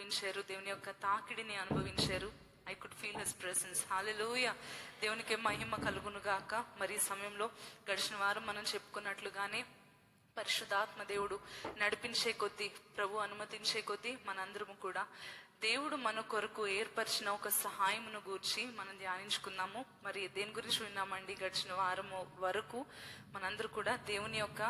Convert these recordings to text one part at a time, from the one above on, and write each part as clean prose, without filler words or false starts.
అనుభవించారు, దేవుని యొక్క తాకిడిని అనుభవించారు. I could feel his presence. Hallelujah, దేవునికి మహిమ కలుగును గాక. మరి ఈ సమయంలో గడిచిన వారం మనం చెప్పుకున్నట్లుగానే పరిశుద్ధాత్మ దేవుడు నడిపించే కొద్దీ, ప్రభు అనుమతించే కొద్దీ మనందరము కూడా దేవుడు మన కొరకు ఏర్పరిచిన ఒక సహాయమును గూర్చి మనం ధ్యానించుకున్నాము. మరి దేని గురించి విన్నామండి? గడిచిన వారము వరకు మనందరూ కూడా దేవుని యొక్క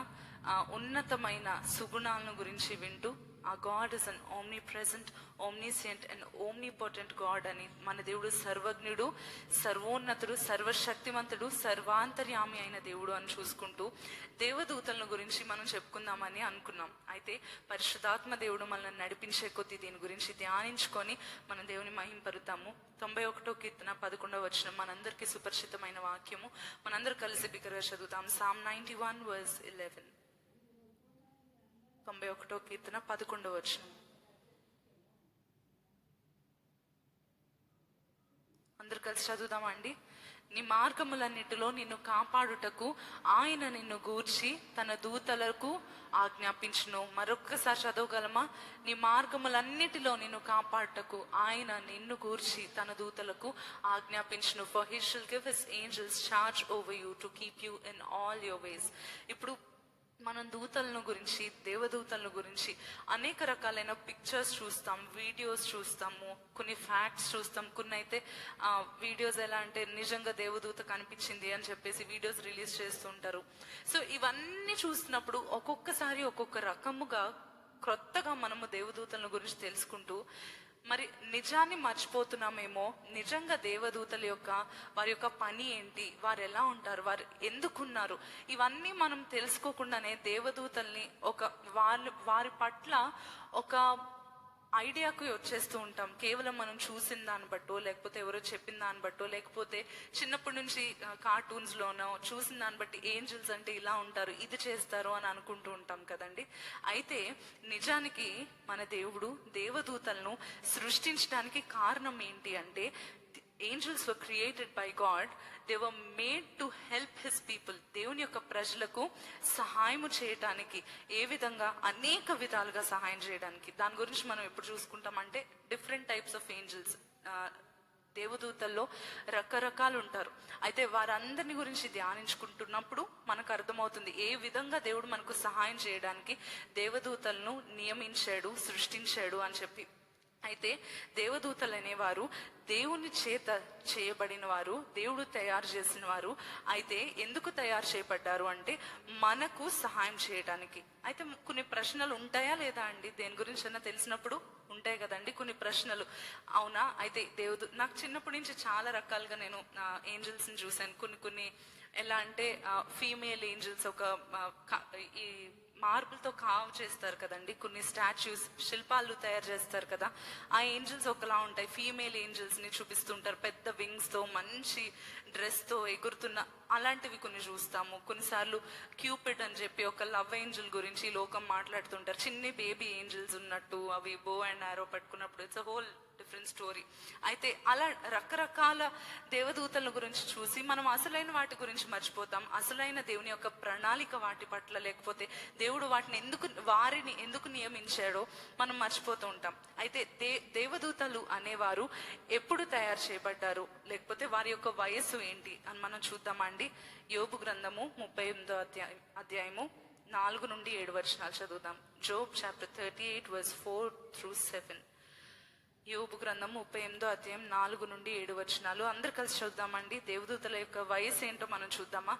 ఉన్నతమైన సుగుణాలను గురించి వింటూ, ఆ God is an omnipresent, omniscient and omnipotent God అని, మన దేవుడు సర్వజ్ఞుడు, సర్వోన్నతుడు, సర్వశక్తివంతుడు, సర్వాంతర్యామి అయిన దేవుడు అని చూసుకుంటూ దేవదూతలను గురించి మనం చెప్పుకుందామని అనుకున్నాం. అయితే పరిశుద్ధాత్మ దేవుడు మనల్ని నడిపించే కొద్దీ దీని గురించి ధ్యానించుకొని మనం దేవుని మహింపరుతాము. 91వ కీర్తన 11వ వచనం మనందరికీ సుపరిచితమైన వాక్యము. మనందరూ కలిసి బిగ్గరగా చదువుతాం. Psalm 91 verse 11. 91వ కీర్తన 11వ వచనం. అందరు కలిసి చదువుదామా అండి? నీ మార్గములన్నిటిలో నిన్ను కాపాడుటకు ఆయన నిన్ను గూర్చి తన దూతలకు ఆజ్ఞాపించును. మరొక్కసారి చదవగలమా? నీ మార్గములన్నిటిలో నిన్ను కాపాడుటకు ఆయన నిన్ను గూర్చి తన దూతలకు ఆజ్ఞాపించును. For he shall give his angels charge over you to keep you in all your ways. ఇప్పుడు మనం దూతలను గురించి, దేవదూతలను గురించి అనేక రకాలైన పిక్చర్స్ చూస్తాం, వీడియోస్ చూస్తాము, కొన్ని ఫ్యాక్ట్స్ చూస్తాం. కొన్ని అయితే వీడియోస్ ఎలా అంటే నిజంగా దేవదూత కనిపించింది అని చెప్పేసి వీడియోస్ రిలీజ్ చేస్తుంటారు. సో ఇవన్నీ చూసినప్పుడు ఒక్కొక్కసారి ఒక్కొక్క రకముగా క్రొత్తగా మనము దేవదూతల గురించి తెలుసుకుంటూ మరి నిజాన్ని మర్చిపోతున్నామేమో. నిజంగా దేవదూతల యొక్క వారి యొక్క పని ఏంటి, వారు ఎలా ఉంటారు, వారు ఎందుకున్నారు, ఇవన్నీ మనం తెలుసుకోకుండానే దేవదూతల్ని వారి పట్ల ఒక ఐడియాకు వచ్చేస్తూ ఉంటాం. కేవలం మనం చూసిన దాన్ని బట్టో, లేకపోతే ఎవరో చెప్పిన దాన్ని బట్టో, లేకపోతే చిన్నప్పటి నుంచి కార్టూన్స్లోనో చూసిన దాన్ని బట్టి ఏంజల్స్ అంటే ఇలా ఉంటారు, ఇది చేస్తారు అని అనుకుంటూ ఉంటాం కదండి. అయితే నిజానికి మన దేవుడు దేవదూతలను సృష్టించడానికి కారణం ఏంటి అంటే, angels were created by God. They were made to help his people. దేవుని యొక్క ప్రజలకు సహాయము చేయడానికి, ఏ విధంగా అనేక విధాలుగా సహాయం చేయడానికి. దాని గురించి మనం ఎప్పుడు చూసుకుంటామంటే డిఫరెంట్ టైప్స్ ఆఫ్ ఏంజల్స్, దేవదూతల్లో రకరకాలు ఉంటారు. అయితే వారందరిని గురించి ధ్యానించుకుంటున్నప్పుడు మనకు అర్థమవుతుంది ఏ విధంగా దేవుడు మనకు సహాయం చేయడానికి దేవదూతలను నియమించాడు, సృష్టించాడు అని చెప్పి. అయితే దేవదూతలు అనేవారు దేవుని చేత చేయబడిన వారు, దేవుడు తయారు చేసిన వారు. అయితే ఎందుకు తయారు చేయబడ్డారు అంటే మనకు సహాయం చేయడానికి. అయితే కొన్ని ప్రశ్నలు ఉంటాయా లేదా అండి? దేని గురించి అన్నా తెలిసినప్పుడు ఉంటాయి కదండి కొన్ని ప్రశ్నలు. అవునా? అయితే నాకు చిన్నప్పటి నుంచి చాలా రకాలుగా నేను ఏంజల్స్ని చూశాను. కొన్ని ఎలా అంటే ఫీమేల్ ఏంజల్స్, ఒక ఈ మార్బుల్తో కావ్ చేస్తారు కదండి, కొన్ని స్టాచ్యూస్, శిల్పాలు తయారు చేస్తారు కదా, ఆ ఏంజల్స్ ఒకలా ఉంటాయి. ఫీమేల్ ఏంజల్స్ ని చూపిస్తుంటారు పెద్ద వింగ్స్ తో, మంచి డ్రెస్ తో ఎగురుతున్న, అలాంటివి కొన్ని చూస్తాము. కొన్నిసార్లు క్యూపిడ్ అని చెప్పి ఒక లవ్ ఏంజల్ గురించి లోకం మాట్లాడుతుంటారు. చిన్ని బేబీ ఏంజల్స్ ఉన్నట్టు, అవి బో అండ్ ఆరో పట్టుకున్నప్పుడు it's a whole different story. అయితే అలా రకరకాల దేవదూతల గురించి చూసి మనం అసలైన వాటి గురించి మర్చిపోతాం. అసలైన దేవుని యొక్క ప్రణాళిక వాటి పట్ల, లేకపోతే దేవుడు వారిని ఎందుకు నియమించాడో మనం మర్చిపోతూ ఉంటాం. అయితే దేవదూతలు అనేవారు ఎప్పుడు తయారు చేయబడ్డారు, లేకపోతే వారి యొక్క వయస్సు ఏంటి అని మనం చూద్దామండి. యోబు గ్రంథము 38వ అధ్యాయము 4 నుండి 7 వచనాలు చదువుదాం. Job chapter 38 verse 4 through 7. యోబు గ్రంథం 38వ అధ్యాయం 4 నుండి 7 వచనాలు అందరు కలిసి చూద్దామండి. దేవదూతల యొక్క వయసు ఏంటో మనం చూద్దామా?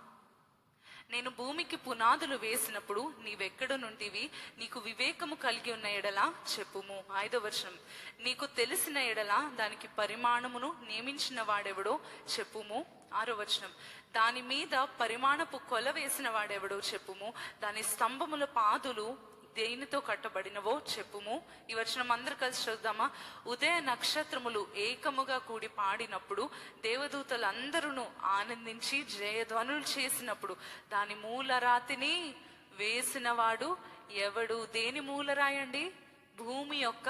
నేను భూమికి పునాదులు వేసినప్పుడు నీవెక్కడ నుండివి, నీకు వివేకము కలిగి ఉన్న ఎడలా చెప్పుము. 5వ వచనం, నీకు తెలిసిన ఎడలా దానికి పరిమాణమును నియమించిన వాడెవడో చెప్పుము. 6వ వచనం, దాని మీద పరిమాణపు కొల వేసిన వాడెవడో చెప్పుము. దాని స్తంభముల పాదులు దేనితో కట్టబడినవో చెప్పుము. ఈ వచనం అందరు కలిసి చూద్దామా? ఉదయ నక్షత్రములు ఏకముగా కూడి పాడినప్పుడు, దేవదూతలందరూ ఆనందించి జయధ్వనులు చేసినప్పుడు, దాని మూలరాతిని వేసినవాడు ఎవడు? దేని మూలరాయండి? భూమి యొక్క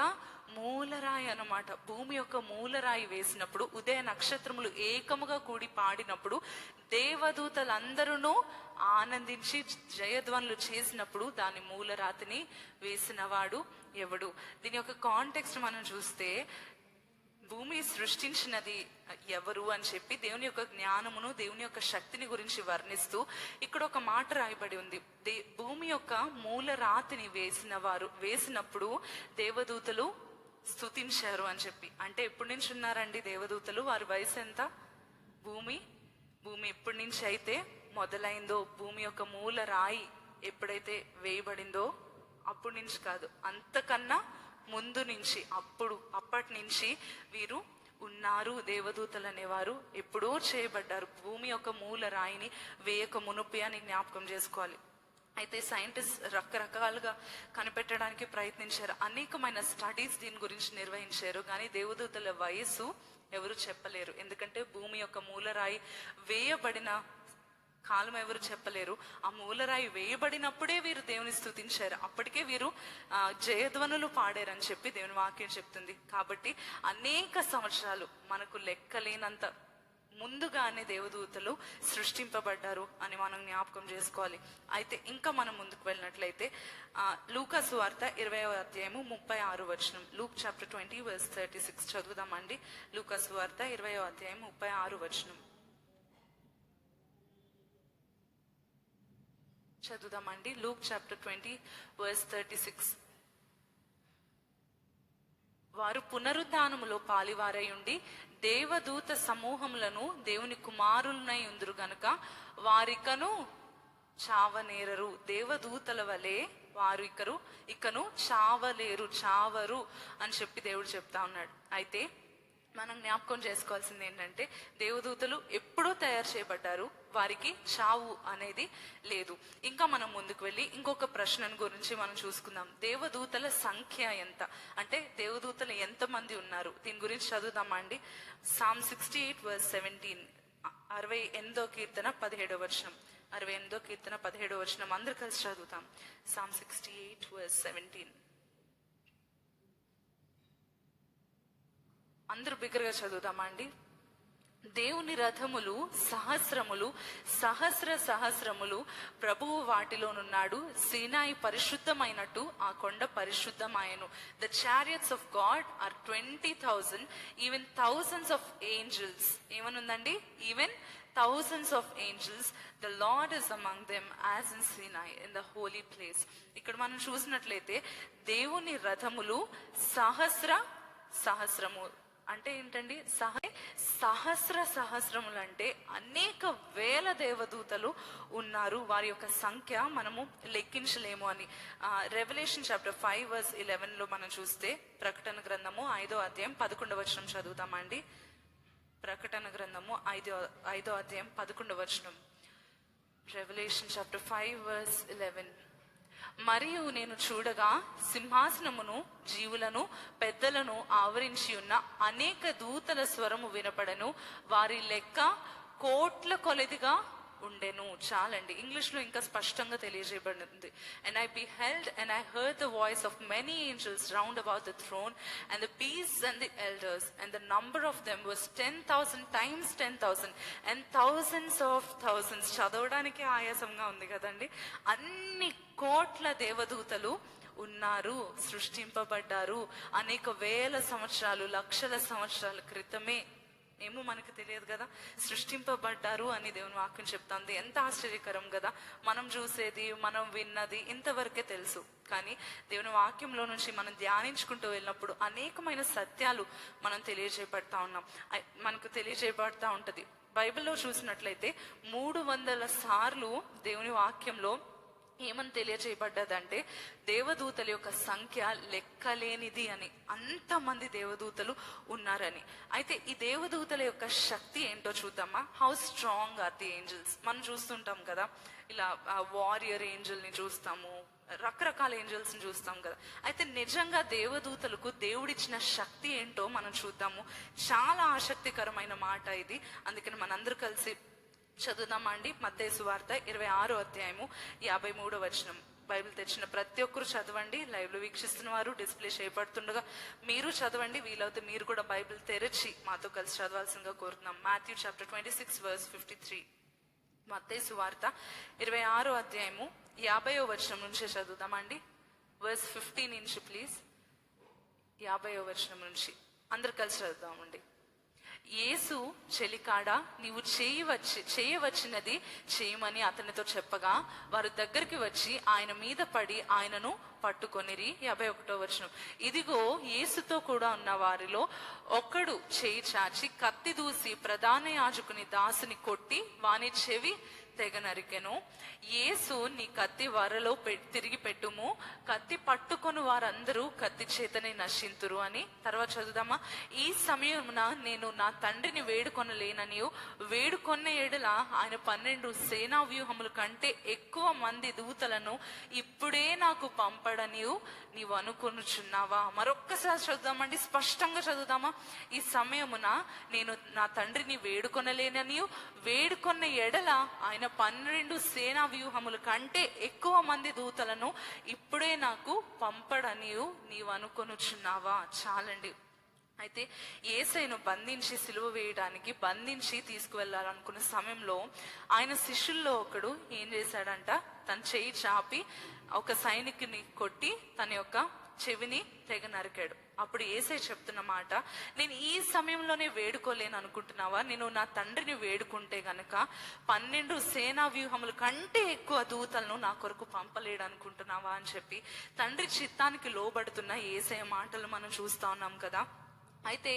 మూలరాయి అన్నమాట. భూమి యొక్క మూలరాయి వేసినప్పుడు, ఉదయ నక్షత్రములు ఏకముగా కూడి పాడినప్పుడు, దేవదూతలందరూ ఆనందించి జయధ్వనులు చేసినప్పుడు దాని మూలరాతిని వేసినవాడు ఎవడు? దీని యొక్క కాంటెక్స్ట్ మనం చూస్తే, భూమి సృష్టించినది ఎవరు అని చెప్పి దేవుని యొక్క జ్ఞానమును, దేవుని యొక్క శక్తిని గురించి వర్ణిస్తూ ఇక్కడ ఒక మాట రాయబడి ఉంది. భూమి యొక్క మూలరాతిని వేసినప్పుడు దేవదూతలు స్తుతించారు అని చెప్పి. అంటే ఎప్పటి నుంచి ఉన్నారండి దేవదూతలు? వారి వయసు ఎంత? భూమి ఎప్పటి నుంచి అయితే మొదలైందో, భూమి యొక్క మూల రాయి ఎప్పుడైతే వేయబడిందో అప్పటి నుంచి కాదు, అంతకన్నా ముందు నుంచి, అప్పటి నుంచి వీరు ఉన్నారు. దేవదూతలు అనేవారు ఎప్పుడో చేయబడ్డారు. భూమి యొక్క మూల రాయిని వేయక మునుపే అని జ్ఞాపకం చేసుకోవాలి. అయితే సైంటిస్ట్ రకరకాలుగా కనిపెట్టడానికి ప్రయత్నించారు, అనేకమైన స్టడీస్ దీని గురించి నిర్వహించారు. కానీ దేవదూతల వయస్సు ఎవరు చెప్పలేరు. ఎందుకంటే భూమి యొక్క మూలరాయి వేయబడిన కాలం ఎవరు చెప్పలేరు. ఆ మూలరాయి వేయబడినప్పుడే వీరు దేవుని స్తుతించారు, అప్పటికే వీరు జయధ్వనులు పాడారని చెప్పి దేవుని వాక్యం చెప్తుంది. కాబట్టి అనేక సంవత్సరాలు, మనకు లెక్కలేనంత ముందుగానే దేవదూతలు సృష్టింపబడ్డారు అని మనం జ్ఞాపకం చేసుకోవాలి. అయితే ఇంకా మనం ముందుకు వెళ్ళినట్లయితే లూకా సువార్త 20వ అధ్యాయము 36వ వచనం, లూక్ చాప్టర్ 20 verse 36 చదువుదామండి. లూకా సువార్త 20వ అధ్యాయం 36వ వచనం చదువుదామండి. Luke chapter 20 verse 36. వారు పునరుద్ధానములో పాలివారై ఉండి దేవదూత సమూహములను దేవుని కుమారులనై ఉందురు గనుక వారికను చావనేరరు. దేవదూతల వలె వారు ఇకను చావరు అని చెప్పి దేవుడు చెప్తా ఉన్నాడు. అయితే మనం జ్ఞాపకం చేసుకోవాల్సింది ఏంటంటే, దేవదూతలు ఎప్పుడూ తయారు చేయబడ్డారు, వారికి చావు అనేది లేదు. ఇంకా మనం ముందుకు వెళ్ళి ఇంకొక ప్రశ్నను గురించి మనం చూసుకుందాం. దేవదూతల సంఖ్య ఎంత? అంటే దేవదూతలు ఎంతమంది ఉన్నారు? దీని గురించి చదువుదామా అండి. Psalm 68 verse 17, 68వ కీర్తన 17వ వచనం, 68వ కీర్తన 17వ వచనం అందరు కలిసి చదువుతాం. Psalm 68 verse 17. అందరూ బిగ్గరగా చదువుదామండి. దేవుని రథములు సహస్రములు ప్రభువు వాటిలోనున్నాడు. సీనాయి పరిశుద్ధమైనట్టు ఆ కొండ పరిశుద్ధమాయను. The chariots of God are 20,000, even thousands of angels. ఏమనుందండి? Even thousands of angels, the Lord is among them as in Sinai, in the holy place. ఇక్కడ మనం చూసినట్లయితే దేవుని రథములు సహస్రము అంటే ఏంటండి? సహస్రములు అంటే అనేక వేల దేవదూతలు ఉన్నారు. వారి యొక్క సంఖ్య మనము లెక్కించలేము అని రెవల్యూషన్ చాప్టర్ 5 verse 11లో మనం చూస్తే, ప్రకటన గ్రంథము 5వ అధ్యాయం 11వ వచనం చదువుతామండి. ప్రకటన గ్రంథము 5వ అధ్యాయం 11వ వచనం, రెవల్యూషన్ చాప్టర్ 5 verse 11. మరియు నేను చూడగా సింహాసనమును, జీవులను, పెద్దలను ఆవరించి ఉన్న అనేక దూతల స్వరము వినపడను. వారి లెక్క కోట్ల కొలదిగా ఉండెను. చాలండి, ఇంగ్లీష్ లో ఇంకా స్పష్టంగా తెలియజేయబడింది. And I beheld and I heard the voice of many angels round about the throne and the beasts and the elders, and the number of them was 10,000 times 10,000 and thousands of thousands. చదవడానికి ఆయాసంగా ఉంది కదండి. అన్ని కోట్ల దేవదూతలు ఉన్నారు, సృష్టింపబడ్డారు అనేక వేల సంవత్సరాలు, లక్షల సంవత్సరాల క్రితమే. ఏమో మనకు తెలియదు కదా, సృష్టింపబడ్డారు అని దేవుని వాక్యం చెప్తుంది. ఎంత ఆశ్చర్యకరం కదా. మనం చూసేది, మనం విన్నది ఇంతవరకే తెలుసు. కానీ దేవుని వాక్యంలో నుంచి మనం ధ్యానించుకుంటూ వెళ్ళినప్పుడు అనేకమైన సత్యాలు మనకు తెలియజేయబడతా ఉంటది. బైబిల్లో చూసినట్లయితే 300 సార్లు దేవుని వాక్యంలో ఏమని తెలియజేయబడ్డదంటే, దేవదూతల యొక్క సంఖ్య లెక్కలేనిది అని, అంతమంది దేవదూతలు ఉన్నారని. అయితే ఈ దేవదూతల యొక్క శక్తి ఏంటో చూద్దామా? How strong are the angels. మనం చూస్తుంటాం కదా, ఇలా వారియర్ ఏంజల్ ని చూస్తాము, రకరకాల ఏంజల్స్ ని చూస్తాం కదా. అయితే నిజంగా దేవదూతలకు దేవుడిచ్చిన శక్తి ఏంటో మనం చూద్దాము. చాలా ఆసక్తికరమైన మాట ఇది. అందుకని మనందరూ కలిసి చదువుదామా అండి. మత్తయి సువార్త 26వ అధ్యాయము 53వ వచనం. బైబిల్ తెచ్చిన ప్రతి ఒక్కరు చదవండి. లైవ్లో వీక్షిస్తున్న వారు డిస్ప్లే చేయబడుతుండగా మీరు చదవండి. వీలైతే మీరు కూడా బైబిల్ తెరచి మాతో కలిసి చదవాల్సిందిగా కోరుతున్నాం. Matthew chapter 26 verse 53. మత్తయి సువార్త 26వ అధ్యాయము 50వ వచనం నుంచి చదువుదామండి. verse 15 నుంచి ప్లీజ్. 50వ వచనం నుంచి అందరు కలిసి చదువుదామండి. యేసు చెలికాడా, నీవు చేయవచ్చినది చేయమని అతనితో చెప్పగా వారు దగ్గరికి వచ్చి ఆయన మీద పడి ఆయనను పట్టుకొనిరి. 51వ వచనం. ఇదిగో యేసుతో కూడా ఉన్న వారిలో ఒకడు చేయి చాచి కత్తి దూసి ప్రధాన యాజకుని దాసుని కొట్టి వాని చెవి తెగ నరికెను. యేసు, నీ కత్తి వరలో తిరిగి పెట్టుము, కత్తి పట్టుకొని వారందరూ కత్తి చేతనే నశింతురు అని. తర్వాత చదువుదామా. ఈ సమయమున నేను నా తండ్రిని వేడుకొనలేననియు వేడుకొన్న ఎడల ఆయన 12 సేనా వ్యూహముల కంటే ఎక్కువ మంది దూతలను ఇప్పుడే నాకు పంపడనియు నీవు అనుకొనుచున్నావా? మరొక్కసారి చదువుదామండి, స్పష్టంగా చదువుదామా. ఈ సమయమున నేను నా తండ్రిని వేడుకొనలేననియు వేడుకొన్న ఎడల ఆయన 12 సేనా వ్యూహముల కంటే ఎక్కువ మంది దూతలను ఇప్పుడే నాకు పంపడనియు నీవు అనుకొనుచున్నావా? చాలండి. అయితే యేసయ్యను బంధించి సిలువ వేయడానికి బంధించి తీసుకువెళ్ళాలనుకున్న సమయంలో ఆయన శిష్యుల్లో ఒకడు ఏం చేశాడంట, తన చేయి చాపి ఒక సైనికుని కొట్టి తన యొక్క చెవిని తెగ నరికాడు. అప్పుడు యేసయ్య చెప్తున్న మాట, నేను ఈ సమయంలోనే వేడుకోలేను అనుకుంటున్నావా? నేను నా తండ్రిని వేడుకుంటే గనక 12 సేనా వ్యూహముల కంటే ఎక్కువ దూతలను నా కొరకు పంపలేడు అనుకుంటున్నావా అని చెప్పి తండ్రి చిత్తానికి లోబడుతున్న యేసయ్య మాటలు మనం చూస్తా ఉన్నాం కదా. అయితే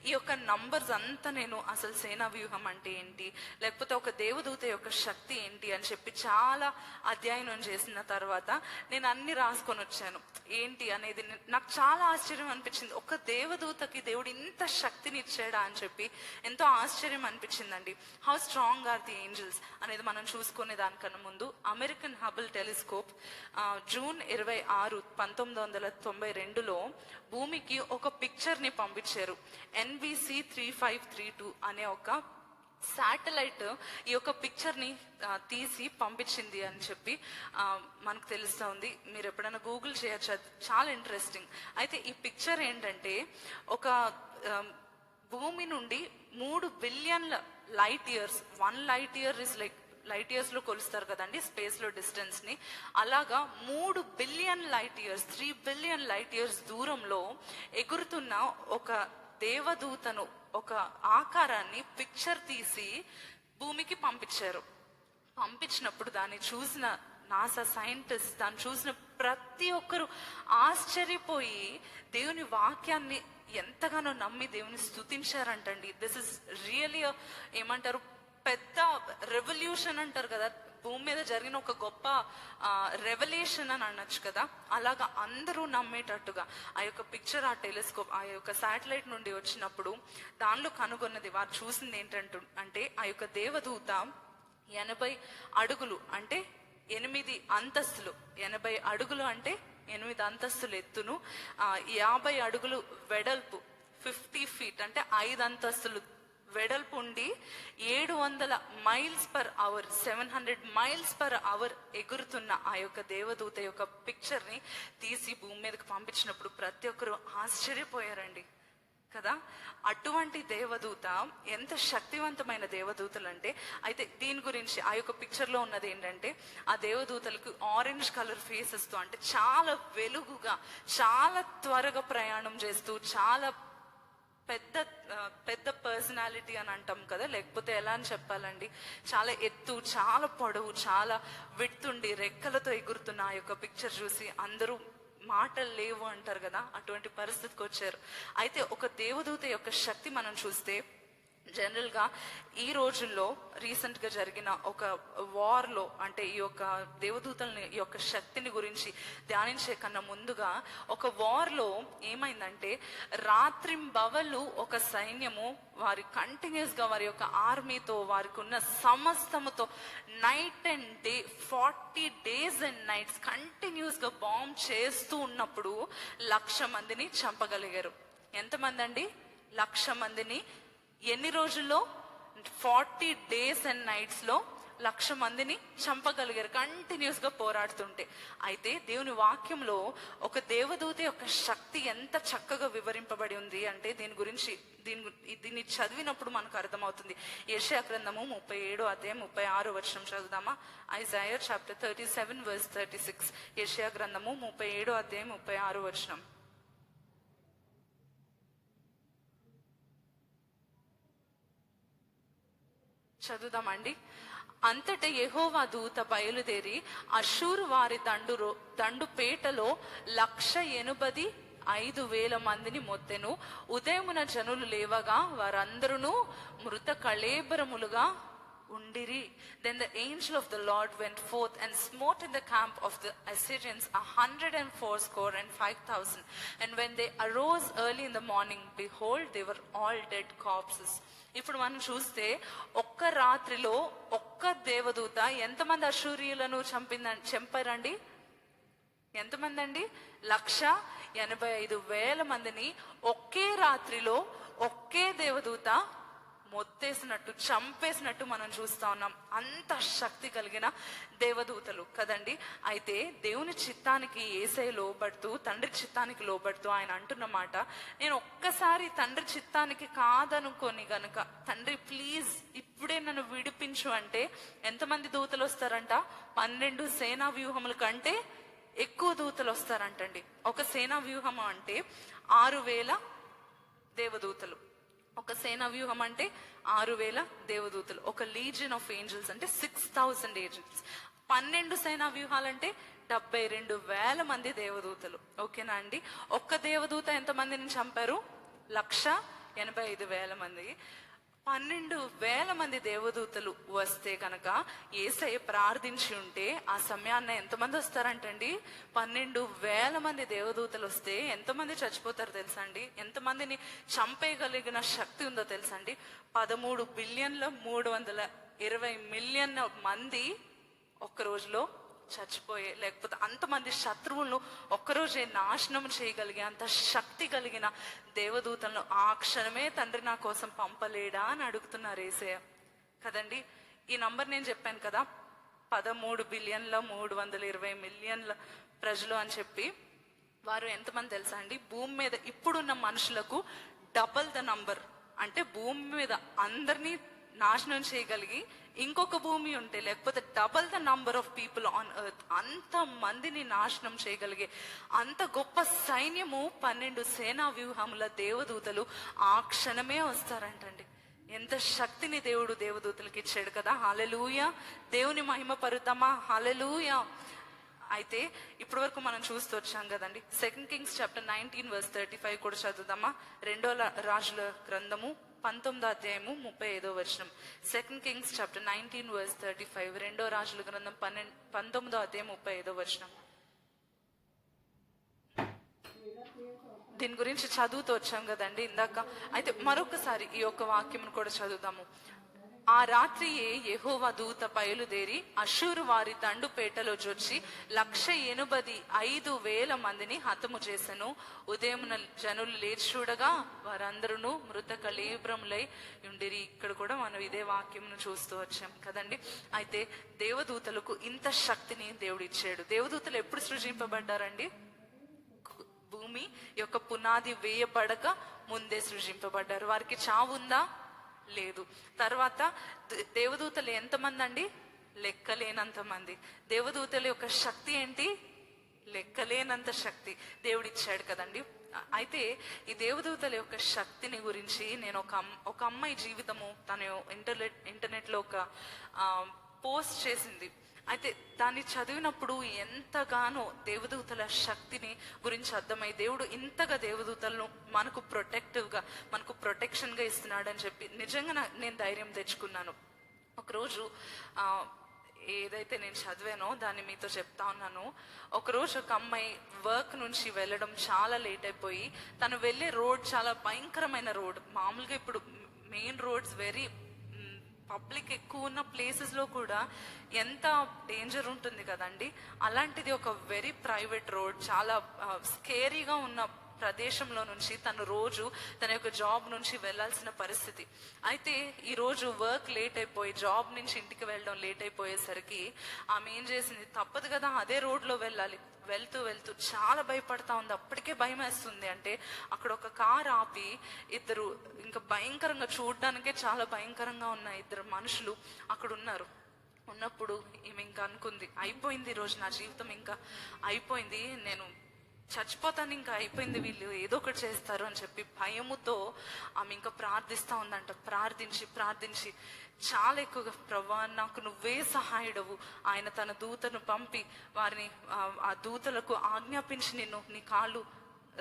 ఈ యొక్క నంబర్స్ అంతా నేను అసలు సేనా వ్యూహం అంటే ఏంటి, లేకపోతే ఒక దేవదూత యొక్క శక్తి ఏంటి అని చెప్పి చాలా అధ్యయనం చేసిన తర్వాత నేను అన్ని రాసుకొని వచ్చాను. ఏంటి అనేది నాకు చాలా ఆశ్చర్యం అనిపించింది. ఒక దేవదూతకి దేవుడు ఇంత శక్తిని ఇచ్చాడా అని చెప్పి ఎంతో ఆశ్చర్యం అనిపించిందండి. How strong are the angels అనేది మనం చూసుకునే దానికన్నా ముందు అమెరికన్ హబుల్ టెలిస్కోప్ జూన్ 26, 1992లో భూమికి ఒక పిక్చర్ ని పంపించారు. NBC 3532 అనే ఒక శాటిలైట్ ఈ యొక్క పిక్చర్ ని తీసి పంపించింది అని చెప్పి మనకు తెలుస్తా ఉంది. మీరు ఎప్పుడైనా గూగుల్ చేయొచ్చు, చాలా ఇంట్రెస్టింగ్. అయితే ఈ పిక్చర్ ఏంటంటే ఒక భూమి నుండి 3 బిలియన్ల light years, 1 light year is like light years లో కొలుస్తారు కదండి స్పేస్ లో డిస్టెన్స్ ని, అలాగా 3 billion light years, 3 billion light years దూరంలో ఎగురుతున్న ఒక దేవదూతను, ఒక ఆకారాన్ని పిక్చర్ తీసి భూమికి పంపించారు. పంపించినప్పుడు దాన్ని చూసిన నాసా సైంటిస్ట్, దాన్ని చూసిన ప్రతి ఒక్కరు ఆశ్చర్యపోయి దేవుని వాక్యాన్ని ఎంతగానో నమ్మి దేవుని స్తుతించారంటండి. దిస్ ఇస్ రియలీ ఏమంటారు, పెద్ద రెవల్యూషన్ అంటారు కదా, భూమి మీద జరిగిన ఒక గొప్ప రెవల్యూషన్ అని అనొచ్చు కదా. అలాగా అందరూ నమ్మేటట్టుగా ఆ యొక్క పిక్చర్, ఆ టెలిస్కోప్, ఆ యొక్క శాటిలైట్ నుండి వచ్చినప్పుడు దానిలో కనుగొన్నది, వారు చూసింది ఏంటంటే ఆ యొక్క దేవదూత 80 అడుగులు అంటే 8 అంతస్తులు, 80 అడుగులు అంటే 8 అంతస్తులు ఎత్తును, 50 అడుగులు వెడల్పు, 50 feet అంటే 5 అంతస్తులు వెడల్పు ఉండి 700 miles per hour, 700 miles per hour ఎగురుతున్న ఆ యొక్క దేవదూత యొక్క పిక్చర్ ని తీసి భూమి మీదకి పంపించినప్పుడు ప్రతి ఒక్కరు ఆశ్చర్యపోయారండి కదా. అటువంటి దేవదూత ఎంత శక్తివంతమైన దేవదూతలు అంటే, అయితే దీని గురించి ఆ యొక్క పిక్చర్ లో ఉన్నది ఏంటంటే, ఆ దేవదూతలకు ఆరెంజ్ కలర్ ఫేసెస్ తో, అంటే చాలా వెలుగుగా, చాలా త్వరగా ప్రయాణం చేస్తూ, చాలా పెద్ద పర్సనాలిటీ అని అంటాం కదా, లేకపోతే ఎలా అని చెప్పాలండి, చాలా ఎత్తు, చాలా పొడవు, చాలా విడ్తుండి రెక్కలతో ఎగురుతున్న ఆ యొక్క పిక్చర్ చూసి అందరూ మాటలు లేవు అంటారు కదా, అటువంటి పరిస్థితికి వచ్చారు. అయితే ఒక దేవదూత యొక్క శక్తి మనం చూస్తే, జనరల్ గా ఈ రోజుల్లో రీసెంట్ గా జరిగిన ఒక వార్ లో, అంటే ఈ యొక్క దేవదూతల్ని, ఈ యొక్క శక్తిని గురించి ధ్యానించే కన్నా ముందుగా, ఒక వార్ లో ఏమైందంటే రాత్రింబవళ్ళు ఒక సైన్యము వారి కంటిన్యూస్ గా వారి యొక్క ఆర్మీతో, వారికి ఉన్న సమస్తముతో night and day 40 days and nights continuous గా బాంబ్ చేస్తూ ఉన్నప్పుడు 1,00,000 మందిని చంపగలిగారు. ఎంతమంది అండి? 1,00,000 మందిని ఎన్ని రోజుల్లో? 40 days and nights లో 1,00,000 మందిని చంపగలిగారు కంటిన్యూస్ గా పోరాడుతుంటే. అయితే దేవుని వాక్యంలో ఒక దేవదూత యొక్క శక్తి ఎంత చక్కగా వివరింపబడి ఉంది అంటే దీన్ని చదివినప్పుడు మనకు అర్థమవుతుంది. యెషయా గ్రంథము 37 అధ్యాయం 36 వచనం చదువుదామా? Isaiah chapter 37 verse 36. యెషయా గ్రంథము 37 అధ్యాయం 36 వచనం చదువుదామండి. అంతట యెహోవా దూత బయలుదేరి అష్షూరు వారి దండుపేటలో 185,000 మందిని మొత్తెను. ఉదయమున జనులు లేవగా వారందరూ మృత కళేబరములుగా ఉండిరి. Then the angel of the Lord went forth and smote in the camp of the Assyrians 180,5,000. And when they arose early in the morning, behold, they were all dead corpses. ఇప్పుడు మనం చూస్తే ఒక్క రాత్రిలో ఒక్క దేవదూత ఎంతమంది అష్షూరీయులను చంపారండి? ఎంతమంది అండి? 185,000 మందిని ఒకే రాత్రిలో ఒకే దేవదూత మొత్తేసినట్టు, చంపేసినట్టు మనం చూస్తా ఉన్నాం. అంత శక్తి కలిగిన దేవదూతలు కదండి. అయితే దేవుని చిత్తానికి యేసయ్య లోబడుతూ, తండ్రి చిత్తానికి లోబడుతూ ఆయన అంటున్న మాట, నేను ఒక్కసారి తండ్రి చిత్తానికి కాదనుకొని గనుక, తండ్రి ప్లీజ్ ఇప్పుడే నన్ను విడిపించు అంటే ఎంతమంది దూతలు వస్తారంట? 12 సేనా వ్యూహముల కంటే ఎక్కువ దూతలు వస్తారంటండి. ఒక సేనా వ్యూహం అంటే 6,000 దేవదూతలు. ఒక సేనా వ్యూహం అంటే 6,000 దేవదూతలు. ఒక లీజియన్ ఆఫ్ ఏంజల్స్ అంటే 6,000 ఏంజల్స్. 12 సేనా వ్యూహాలంటే 72,000 మంది దేవదూతలు. ఓకేనా అండి? ఒక్క దేవదూత ఎంతమందిని చంపారు? 185,000 మంది. 12,000 మంది దేవదూతలు వస్తే కనుక యేసయ్య ప్రార్థించి ఉంటే ఆ సమయాన్న ఎంతమంది వస్తారంటండి? 12,000 మంది దేవదూతలు వస్తే ఎంతమంది చచ్చిపోతారు తెలుసా అండి? ఎంతమందిని చంపేయగలిగిన శక్తి ఉందో తెలుసా అండి? 13,320,000,000 మంది ఒక్క రోజులో చచ్చిపోయే, లేకపోతే అంతమంది శత్రువులను ఒక్కరోజే నాశనం చేయగలిగే అంత శక్తి కలిగిన దేవదూతలను ఆ క్షణమే తండ్రి నా కోసం పంపలేడా అని అడుగుతున్నారు యేసయ్య కదండి. ఈ నంబర్ నేను చెప్పాను కదా, 13,320,000,000 ప్రజలు అని చెప్పి. వారు ఎంతమంది తెలుసా అండి? భూమి మీద ఇప్పుడున్న మనుషులకు డబల్ ద నంబర్. అంటే భూమి మీద అందరినీ నాశనం చేయగలిగి ఇంకొక భూమి ఉంటే, లేకపోతే double the number of people on earth, అంత మందిని నాశనం చేయగలిగే అంత గొప్ప సైన్యము 12 సేనా వ్యూహముల దేవదూతలు ఆ క్షణమే వస్తారంటండి. ఎంత శక్తిని దేవుడు దేవదూతలకి ఇచ్చాడు కదా. హల్లెలూయా. దేవుని మహిమ పరుద్దామా? హల్లెలూయా. అయితే ఇప్పటి వరకు మనం చూస్తూ వచ్చాం కదండి. 2 Kings చాప్టర్ 19 వర్స్ 35 కూడా చదువుదామా? 2వ రాజుల గ్రంథము 19వ అధ్యాయము 35వ వచనం. 2 Kings చాప్టర్ 19 వర్స్ 35, 2వ రాజుల గ్రంథం 19వ అధ్యాయం 35వ వచనం. దీని గురించి చదువుతూ వచ్చాం కదండి ఇందాక. అయితే మరొకసారి ఈ యొక్క వాక్యం కూడా చదువుదాము. ఆ రాత్రియే యెహోవా దూత బయలుదేరి అష్షూరు వారి దండుపేటలో జొచ్చి 185,000 మందిని హతము చేసెను. ఉదయమున జనులు లేచి చూడగా వారందరూ మృత కళేబరములై ఉండిరి. ఇక్కడ కూడా మనం ఇదే వాక్యంను చూస్తూ వచ్చాం కదండి. అయితే దేవదూతలకు ఇంత శక్తిని దేవుడు ఇచ్చాడు. దేవదూతలు ఎప్పుడు సృజింపబడ్డారండి? భూమి యొక్క పునాది వేయబడక ముందే సృజింపబడ్డారు. వారికి చావు ఉందా? లేదు. తర్వాత దేవదూతలు ఎంతమంది అండి? లెక్కలేనంత మంది. దేవదూతల యొక్క శక్తి ఏంటి? లెక్కలేనంత శక్తి దేవుడిచ్చాడు కదండి. అయితే ఈ దేవదూతల యొక్క శక్తిని గురించి నేను ఒక అమ్మాయి జీవితము తను ఇంటర్నెట్ లో ఒక పోస్ట్ చేసింది. అయితే దాన్ని చదివినప్పుడు ఎంతగానో దేవదూతల శక్తిని గురించి అర్థమై, దేవుడు ఇంతగా దేవదూతలను మనకు ప్రొటెక్షన్ గా ఇస్తున్నాడని చెప్పి నిజంగా నేను ధైర్యం తెచ్చుకున్నాను. ఒకరోజు ఏదైతే నేను చదివానో దాన్ని మీతో చెప్తా ఉన్నాను. ఒకరోజు ఒక అమ్మాయి వర్క్ నుంచి వెళ్ళడం చాలా లేట్ అయిపోయి, తను వెళ్ళే రోడ్ చాలా భయంకరమైన రోడ్. మామూలుగా ఇప్పుడు మెయిన్ రోడ్స్ వెరీ పబ్లిక్ ఎక్కువ ఉన్న ప్లేసెస్ లో కూడా ఎంత డేంజర్ ఉంటుంది కదండి. అలాంటిది ఒక వెరీ ప్రైవేట్ రోడ్, చాలా స్కేరీగా ఉన్న ప్రదేశంలో నుంచి తను రోజు తన యొక్క జాబ్ నుంచి వెళ్ళాల్సిన పరిస్థితి. అయితే ఈ రోజు వర్క్ లేట్ అయిపోయి జాబ్ నుంచి ఇంటికి వెళ్ళడం లేట్ అయిపోయేసరికి ఆమె ఏం చేసింది, తప్పదు కదా అదే రోడ్లో వెళ్ళాలి. వెళ్తూ వెళ్తూ చాలా భయపడతా ఉంది. అప్పటికే భయం వేస్తుంది. అంటే అక్కడ ఒక కార్ ఆపి ఇద్దరు, ఇంకా భయంకరంగా చూడడానికే చాలా భయంకరంగా ఉన్న ఇద్దరు మనుషులు అక్కడ ఉన్నారు. ఉన్నప్పుడు ఈమె ఇంకా అనుకుంది, అయిపోయింది ఈరోజు నా జీవితం, ఇంకా అయిపోయింది, నేను చచ్చిపోతాను, ఇంకా అయిపోయింది, వీళ్ళు ఏదో ఒకటి చేస్తారు అని చెప్పి భయముతో ఆమె ఇంకా ప్రార్థిస్తా ఉందంట. ప్రార్థించి ప్రార్థించి చాలా ఎక్కువగా, ప్రభా నాకు నువ్వే సహాయుడవు, ఆయన తన దూతను పంపి వారిని ఆ దూతలకు ఆజ్ఞాపించి నిన్ను నీ కాళ్ళు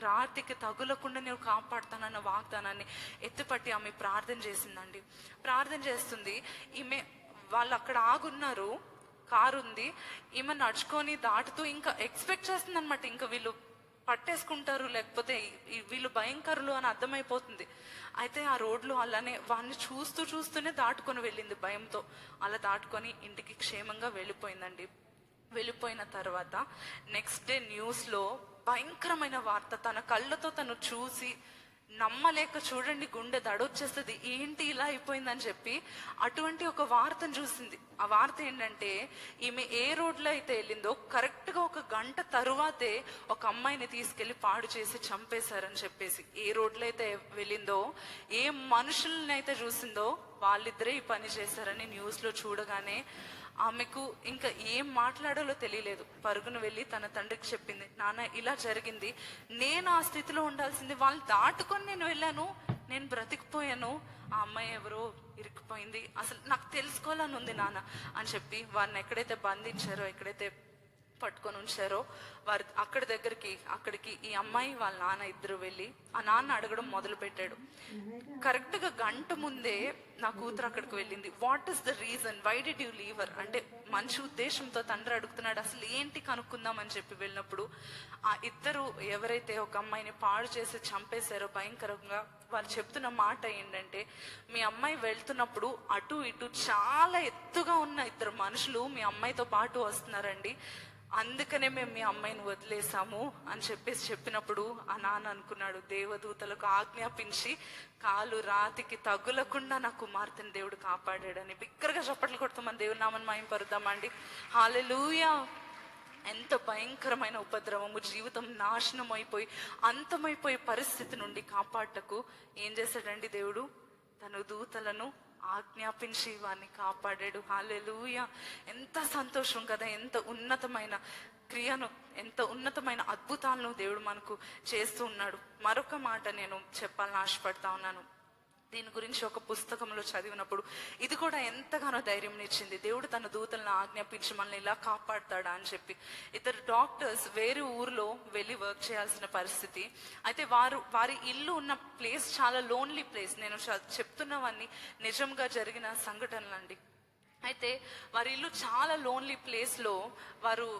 రాతికి తగులకుండా నేను కాపాడుతానన్న వాగ్దానాన్ని ఎత్తిపట్టి ఆమె ప్రార్థన చేసిందండి. ప్రార్థన చేస్తుంది. ఈమె వాళ్ళు అక్కడ ఆగున్నారు, కారు ఉంది, ఈమె నడుచుకొని దాటుతూ ఇంకా ఎక్స్పెక్ట్ చేస్తుంది అనమాట, ఇంకా వీళ్ళు పట్టేసుకుంటారు, లేకపోతే వీళ్ళు భయంకరులు అని అర్థమైపోతుంది. అయితే ఆ రోడ్లు అలానే వాడిని చూస్తూ చూస్తూనే దాటుకొని వెళ్ళింది భయంతో. అలా దాటుకొని ఇంటికి క్షేమంగా వెళ్ళిపోయిందండి. వెళ్ళిపోయిన తర్వాత నెక్స్ట్ డే న్యూస్లో భయంకరమైన వార్త, తన కళ్ళతో తను చూసి నమ్మలేక, చూడండి గుండె దడొచ్చేస్తుంది, ఏంటి ఇలా అయిపోయిందని చెప్పి అటువంటి ఒక వార్తను చూసింది. ఆ వార్త ఏంటంటే, ఈమె ఏ రోడ్లో అయితే వెళ్ళిందో కరెక్ట్గా 1 గంట తరువాతే ఒక అమ్మాయిని తీసుకెళ్లి పాడు చేసి చంపేశారని చెప్పేసి, ఏ రోడ్లో అయితే వెళ్ళిందో, ఏ మనుషుల్ని అయితే చూసిందో వాళ్ళిద్దరే ఈ పని చేశారని న్యూస్లో చూడగానే ఆమెకు ఇంకా ఏం మాట్లాడాలో తెలియలేదు. పరుగును వెళ్ళి తన తండ్రికి చెప్పింది, నాన్న ఇలా జరిగింది, నేను ఆ స్థితిలో ఉండాల్సింది, వాళ్ళు దాటుకొని నేను వెళ్ళాను, నేను బ్రతికిపోయాను, ఆ అమ్మాయి ఎవరో ఇరుక్కుపోయింది, అసలు నాకు తెలుసుకోవాలని ఉంది నాన్న అని చెప్పి వారిని ఎక్కడైతే బంధించారో, ఎక్కడైతే పట్టుకొని ఉంచారో వారి అక్కడికి ఈ అమ్మాయి వాళ్ళ నాన్న ఇద్దరు వెళ్ళి ఆ నాన్న అడగడం మొదలు పెట్టాడు. కరెక్ట్గా గంట ముందే నా కూతురు అక్కడికి వెళ్ళింది. What is the reason, why did you leave her అంటే మంచి ఉద్దేశంతో తండ్రి అడుగుతున్నాడు, అసలు ఏంటి కనుక్కుందాం అని చెప్పి వెళ్ళినప్పుడు ఆ ఇద్దరు ఎవరైతే ఒక అమ్మాయిని పాడు చేసి చంపేశారో భయంకరంగా, వాళ్ళు చెప్తున్న మాట ఏంటంటే, మీ అమ్మాయి వెళ్తున్నప్పుడు అటు ఇటు చాలా ఎత్తుగా ఉన్న ఇద్దరు మనుషులు మీ అమ్మాయితో పాటు వస్తున్నారండి, అందుకనే మేము మీ అమ్మాయిని వదిలేసాము అని చెప్పినప్పుడు ఆ నాన్న అనుకున్నాడు, దేవదూతలకు ఆజ్ఞాపించి కాలు రాతికి తగులకుండా నా కుమార్తెను దేవుడు కాపాడాడని. బిగ్గరగా చప్పట్లు కొడుతూ మన దేవుని నామని మహిమపరుద్దామండి. హల్లెలూయా. ఎంత భయంకరమైన ఉపద్రవము, జీవితం నాశనం అయిపోయి అంతమైపోయే పరిస్థితి నుండి కాపాడటకు ఏం చేశాడండి దేవుడు, తన దూతలను ఆజ్ఞాపించి వారిని కాపాడాడు. హల్లెలూయా. ఎంత సంతోషం కదా, ఎంత ఉన్నతమైన క్రియను, ఎంత ఉన్నతమైన అద్భుతాలను దేవుడు మనకు చేస్తూ ఉన్నాడు. మరొక మాట నేను చెప్పాలని ఆశపడతా ఉన్నాను. దీని గురించి ఒక పుస్తకంలో చదివినప్పుడు ఇది కూడా ఎంతగానో ధైర్యం ఇచ్చింది. దేవుడు తన దూతలను ఆజ్ఞాపించి మనల్ని ఇలా కాపాడతాడా అని చెప్పి. ఇద్దరు డాక్టర్స్ వేరే ఊర్లో వెళ్ళి వర్క్ చేయాల్సిన పరిస్థితి. అయితే వారి ఇల్లు ఉన్న ప్లేస్ చాలా లోన్లీ ప్లేస్. నేను చెప్తున్నవన్నీ నిజంగా జరిగిన సంఘటనలు అండి. అయితే వారి ఇల్లు చాలా లోన్లీ ప్లేస్లో వారు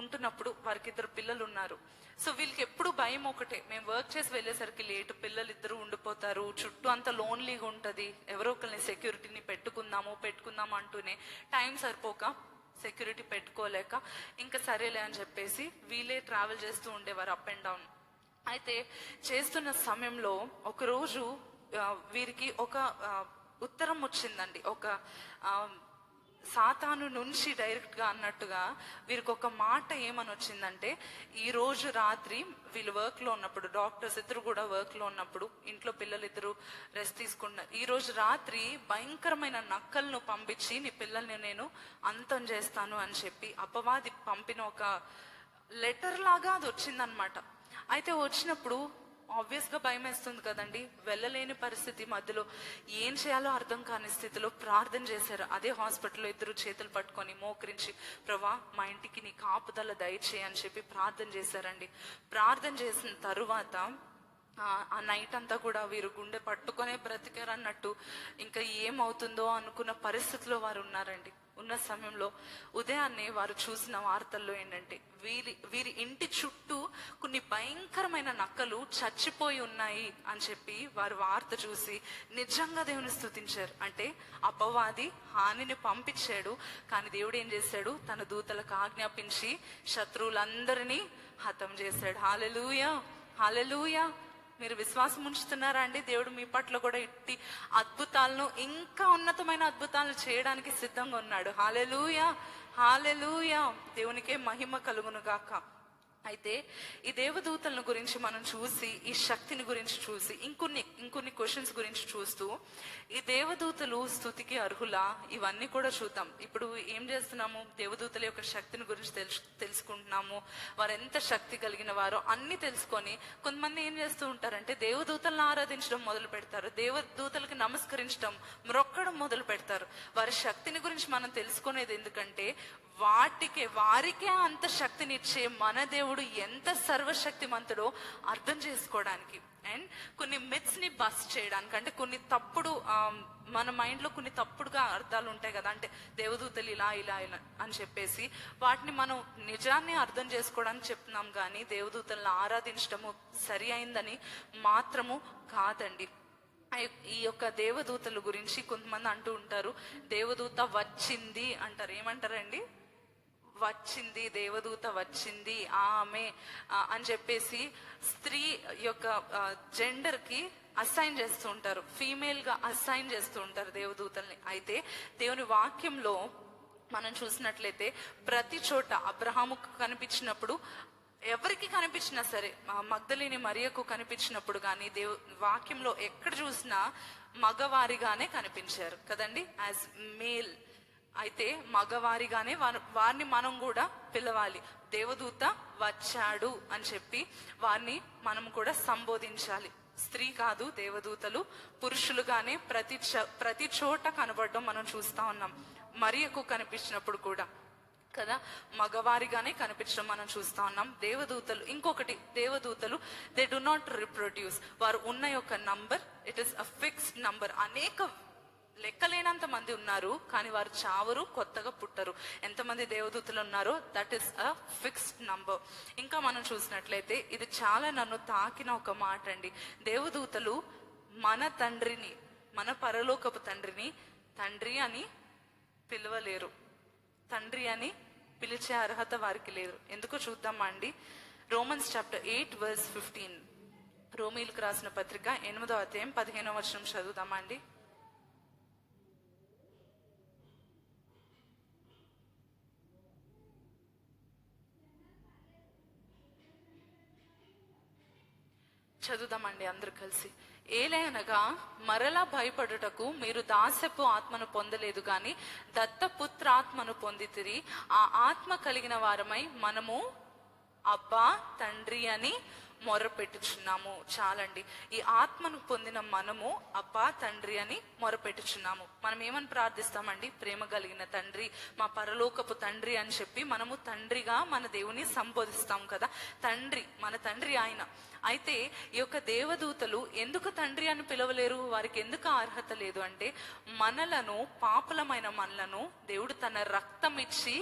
ఉంటున్నప్పుడు వారికి 2 పిల్లలు ఉన్నారు. సో వీళ్ళకి ఎప్పుడు భయం ఒకటే, మేము వర్క్ చేసి వెళ్ళేసరికి లేటు, పిల్లలు ఇద్దరు ఉండిపోతారు, చుట్టూ అంత లోన్లీగా ఉంటుంది, ఎవరో ఒకరిని సెక్యూరిటీని పెట్టుకుందాము అంటూనే టైం సరిపోక సెక్యూరిటీ పెట్టుకోలేక ఇంకా సరేలే అని చెప్పేసి వీళ్ళే ట్రావెల్ చేస్తూ ఉండేవారు అప్ అండ్ డౌన్. అయితే చేస్తున్న సమయంలో ఒకరోజు వీరికి ఒక ఉత్తరం వచ్చిందండి. ఒక సాతాను నుంచి డైరెక్ట్గా అన్నట్టుగా వీరికి ఒక మాట ఏమని వచ్చిందంటే, ఈ రోజు రాత్రి వీళ్ళు వర్క్లో ఉన్నప్పుడు, డాక్టర్స్ ఇద్దరు కూడా వర్క్లో ఉన్నప్పుడు, ఇంట్లో పిల్లలు ఇద్దరు రెస్ట్ తీసుకున్నారు, ఈ రోజు రాత్రి భయంకరమైన నక్కలను పంపించి నీ పిల్లల్ని నేను అంతం చేస్తాను అని చెప్పి అపవాది పంపిన ఒక లెటర్ లాగా అది వచ్చిందనమాట. అయితే వచ్చినప్పుడు ఆబ్వియస్గా భయం వేస్తుంది కదండి, వెళ్ళలేని పరిస్థితి మధ్యలో ఏం చేయాలో అర్థం కాని స్థితిలో ప్రార్థన చేశారు. అదే హాస్పిటల్లో ఇద్దరు చేతులు పట్టుకొని మోకరించి, ప్రభా మా ఇంటికి నీ కాపుదల దయచేయి అని చెప్పి ప్రార్థన చేశారండి. ప్రార్థన చేసిన తరువాత ఆ నైట్ అంతా కూడా వీరు గుండె పట్టుకొనే బ్రతికారన్నట్టు ఇంకా ఏమవుతుందో అనుకున్న పరిస్థితిలో వారు ఉన్నారండి. ఉన్న సమయంలో ఉదయాన్నే వారు చూసిన వార్తల్లో ఏంటంటే, వీరి ఇంటి చుట్టూ కొన్ని భయంకరమైన నక్కలు చచ్చిపోయి ఉన్నాయి అని చెప్పి వారు వార్త చూసి నిజంగా దేవుని స్తుతించారు. అంటే అపవాది హానిని పంపించాడు, కానీ దేవుడు ఏం చేశాడు, తన దూతలకు ఆజ్ఞాపించి శత్రువులందరినీ హతం చేశాడు. హల్లెలూయా. హల్లెలూయా. మీరు విశ్వాసం ఉంచుతున్నారా అండి? దేవుడు మీ పట్ల కూడా ఇట్టి అద్భుతాలను, ఇంకా ఉన్నతమైన అద్భుతాలను చేయడానికి సిద్ధంగా ఉన్నాడు. హల్లెలూయా, హల్లెలూయా. దేవునికే మహిమ కలుగును గాక. అయితే ఈ దేవదూతలను గురించి మనం చూసి, ఈ శక్తిని గురించి చూసి, ఇంకొన్ని క్వశ్చన్స్ గురించి చూస్తూ, ఈ దేవదూతలు స్తుతికి అర్హులా, ఇవన్నీ కూడా చూద్దాం. ఇప్పుడు ఏం చేస్తున్నాము? దేవదూతల యొక్క శక్తిని గురించి తెలుసుకుంటున్నాము. వారు ఎంత శక్తి కలిగిన వారో అన్ని తెలుసుకొని, కొంతమంది ఏం చేస్తూ ఉంటారంటే దేవదూతలను ఆరాధించడం మొదలు పెడతారు, దేవదూతలకు నమస్కరించడం, మ్రొక్కడం మొదలు పెడతారు. వారి శక్తిని గురించి మనం తెలుసుకునేది ఎందుకంటే వారికే అంత శక్తినిచ్చే మన దేవుడు ఎంత సర్వశక్తిమంతుడో అర్థం చేసుకోవడానికి, అండ్ కొన్ని మిత్స్ ని బస్ట్ చేయడానికి. అంటే కొన్ని తప్పుడు మన మైండ్ లో కొన్ని తప్పుడుగా అర్థాలు ఉంటాయి కదా, అంటే దేవదూతలు ఇలా ఇలా ఇలా అని చెప్పేసి వాటిని మనం నిజాన్ని అర్థం చేసుకోవడానికి చెప్తున్నాం, కానీ దేవదూతలను ఆరాధించడము సరి అయిందని మాత్రము కాదండి. ఈ యొక్క దేవదూతల గురించి కొంతమంది అంటూ ఉంటారు, దేవదూత వచ్చింది అంటారు. ఏమంటారండి? వచ్చింది, దేవదూత వచ్చింది, ఆమె అని చెప్పేసి స్త్రీ యొక్క జెండర్ కి అసైన్ చేస్తూ ఉంటారు, ఫీమేల్ గా అసైన్ చేస్తూ ఉంటారు దేవదూతల్ని. అయితే దేవుని వాక్యంలో మనం చూసినట్లయితే ప్రతి చోట అబ్రహాముకు కనిపించినప్పుడు, ఎవరికి కనిపించినా సరే, మగ్దలేని మరియకు కనిపించినప్పుడు కానీ వాక్యంలో ఎక్కడ చూసినా మగవారిగానే కనిపించారు కదండి, యాజ్ మేల్. అయితే మగవారిగానే వారిని మనం కూడా పిలవాలి. దేవదూత వచ్చాడు అని చెప్పి వారిని మనం కూడా సంబోధించాలి. స్త్రీ కాదు, దేవదూతలు పురుషులుగానే ప్రతి చోట కనబడడం మనం చూస్తా ఉన్నాం. మరియకు కనిపించినప్పుడు కూడా కదా మగవారిగానే కనిపించడం మనం చూస్తా ఉన్నాం. దేవదూతలు, ఇంకొకటి, దేవదూతలు దే డు నాట్ రిప్రొడ్యూస్. వారు ఉన్న యొక్క number, it is a fixed number. అనేక లెక్కలేనంత మంది ఉన్నారు, కానీ వారు చావరు, కొత్తగా పుట్టరు. ఎంతమంది దేవదూతలు ఉన్నారో that is a fixed number. ఇంకా మనం చూసినట్లయితే ఇది చాలా నన్ను తాకిన ఒక మాట అండి. దేవదూతలు మన తండ్రిని, మన పరలోకపు తండ్రిని తండ్రి అని పిలవలేరు, తండ్రి అని పిలిచే అర్హత వారికి లేదు. ఎందుకో చూద్దామా అండి? Romans chapter 8:15. రోమీలకు రాసిన పత్రిక 8వ అధ్యాయం 15వ వచనం చదువుదామా అండి? చదువుదామండి అందరు కలిసి. ఏలయనగా మరలా భయపడుటకు మీరు దాస్యపు ఆత్మను పొందలేదు గాని దత్తపుత్రాత్మను పొందితిరి. ఆ ఆత్మ కలిగిన వారమై మనము అబ్బా తండ్రి అని మొరపెట్టుచున్నాము. చాలండి. ఈ ఆత్మను పొందిన మనము అబ్బా తండ్రి అని మొరపెట్టుచున్నాము. మనం ఏమని ప్రార్థిస్తామండి? ప్రేమ కలిగిన తండ్రి, మా పరలోకపు తండ్రి అని చెప్పి మనము తండ్రిగా మన దేవుని సంబోధిస్తాం కదా. తండ్రి, మన తండ్రి ఆయన. అయితే ఈ యొక్క దేవదూతలు ఎందుకు తండ్రి అని పిలవలేరు? వారికి ఎందుకు అర్హత లేదు అంటే, మనలను, పాపులమైన మనలను దేవుడు తన రక్తం ఇచ్చి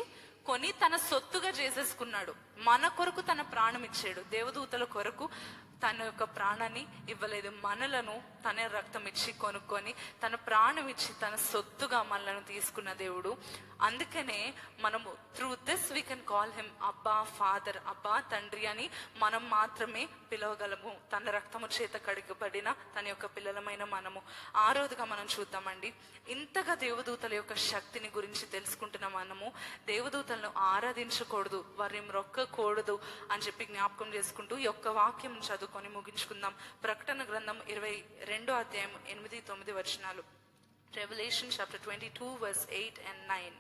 కొని తన సొత్తుగా చేసేసుకున్నాడు. మన కొరకు తన ప్రాణం ఇచ్చాడు. దేవదూతల కొరకు తన యొక్క ప్రాణాన్ని ఇవ్వలేదు. మనలను తన రక్తం ఇచ్చి కొనుక్కొని తన ప్రాణం ఇచ్చి తన సొత్తుగా మనలను తీసుకున్న దేవుడు. అందుకనే మనము through this we can call him అబ్బా ఫాదర్. అబ్బా తండ్రి అని మనం మాత్రమే పిలవగలము, తన రక్తము చేత కడిగబడిన తన యొక్క పిల్లలమైన మనము. ఆరోదుగా మనం చూద్దామండి. ఇంతగా దేవదూతల యొక్క శక్తిని గురించి తెలుసుకుంటున్న మనము దేవదూతలను ఆరాధించకూడదు, వారిని మొక్కకూడదు అని చెప్పి జ్ఞాపకం చేసుకుంటూ ఈ యొక్క వాక్యం చదువుకొని ముగించుకుందాం. ప్రకటన గ్రంథం 22వ అధ్యాయం 8-9 వచనాలు. Revelation chapter 22 verse 8 and 9.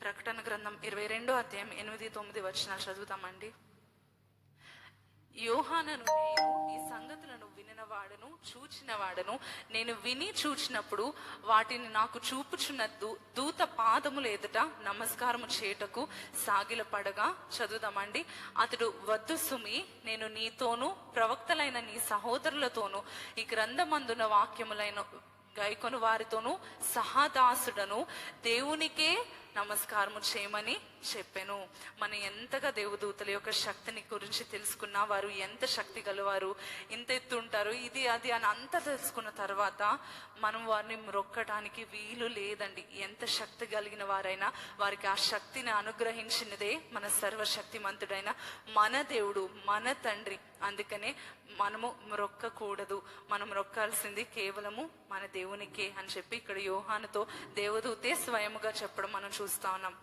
ప్రకటన గ్రంథం 22వ అధ్యాయం 8-9 వచనాలు చదువుతామండి. యోహానను నేను ఈ సంగతులను వినినవాడను, చూచినవాడను. నేను విని చూచినప్పుడు వాటిని నాకు చూపుచున్న దూత పాదముల ఎదుట నమస్కారము చేయుటకు సాగిలపడగా. చదువుదామండి. అతడు, వద్దు సుమి, నేను నీతోనూ ప్రవక్తలైన నీ సహోదరులతోనూ ఈ గ్రంథమందున వాక్యములైన గైకొను వారితోనూ సహదాసుడను, దేవునికే నమస్కారము చేయమని చెప్పాను. మనం ఎంతగా దేవదూతల యొక్క శక్తిని గురించి తెలుసుకున్నా, వారు ఎంత శక్తి గలవారు, ఇంత ఎత్తు ఉంటారు, ఇది అది అని అంతా తెలుసుకున్న తర్వాత మనం వారిని మొక్కడానికి వీలు లేదండి. ఎంత శక్తి కలిగిన వారైనా వారికి ఆ శక్తిని అనుగ్రహించినదే మన సర్వశక్తిమంతుడైన మన దేవుడు, మన తండ్రి. అందుకనే మనము మొక్కకూడదు, మనం మొక్కాల్సింది కేవలము మన దేవునికే అని చెప్పి ఇక్కడ యోహానుతో దేవదూతే స్వయముగా చెప్పడం మనం చూస్తా ఉన్నాం.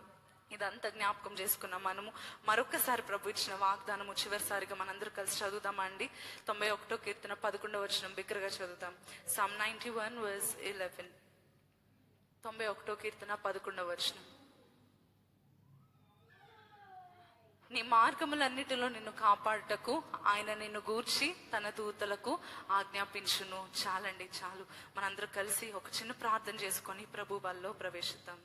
ఇదంతా జ్ఞాపకం చేసుకున్నాం. మనము మరొకసారి ప్రభు ఇచ్చిన వాగ్దానము చివరిసారిగా మనందరూ కలిసి చదువుదామండి. 91 కీర్తన 11వ వచనం బిగ్గరగా చదువుతాం. Psalm 91 verse 11. 91 కీర్తన 11వ వచనం. నీ మార్గములన్నిటిలో నిన్ను కాపాడుటకు ఆయన నిన్ను గూర్చి తన దూతలకు ఆజ్ఞాపించును. చాలండి, చాలు. మనందరూ కలిసి ఒక చిన్న ప్రార్థన చేసుకొని ప్రభు బల్లో ప్రవేశిద్దాం.